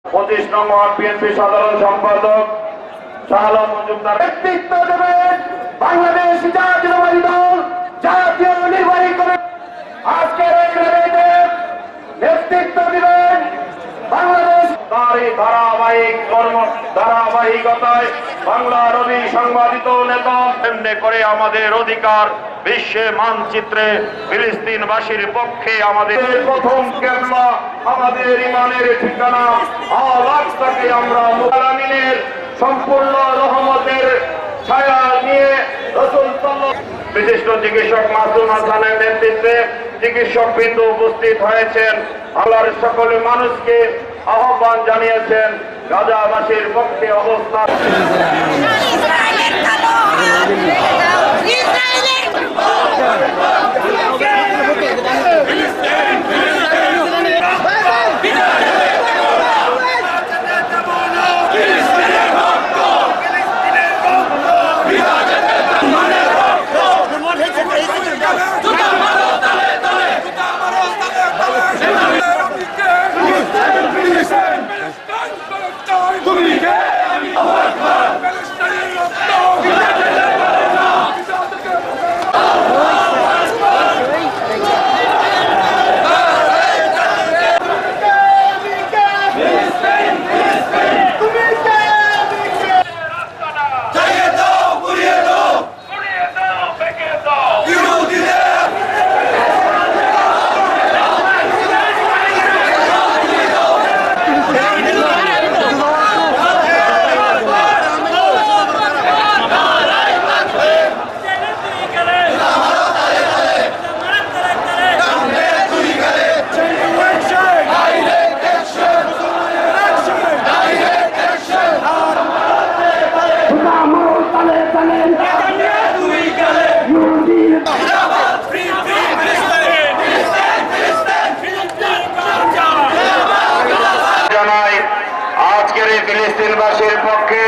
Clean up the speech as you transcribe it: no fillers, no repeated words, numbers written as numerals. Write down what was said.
25 নং word BNP সাধারণ সম্পাদক শাহ আলম মজুমদার নেতৃত্ব দেবেন বাংলাদেশ জাতীয়তাবাদী দল জাতীয় নির্বাহী কমিটি। আজকের এই র্যালিতে নেতৃত্ব দিবেন বাংলাদেশ তারই ধারাবাহিকতায় বাংলা রবি সংবাদিত নেতা এমনি করে আমাদের অধিকার বিশ্বে মানচিত্রে ফিলিস্তিনবাসীর পক্ষে আমাদের প্রথম কেবলা আমাদের ইমানের ঠিকানা আল আকসাকে আমরা মুসলমানের সম্পূর্ণ রহমতের ছায়া নিয়ে রাসূল বিশিষ্ট চিকিৎসক মাসুম হাসানের নেতৃত্বে চিকিৎসক বিন্দু উপস্থিত হয়েছেন। আল্লাহর সকল মানুষকে আহ্বান জানিয়েছেন গাজাবাসীর পক্ষে অবস্থান। আজকের এই ফিলিস্তিনবাসীর পক্ষে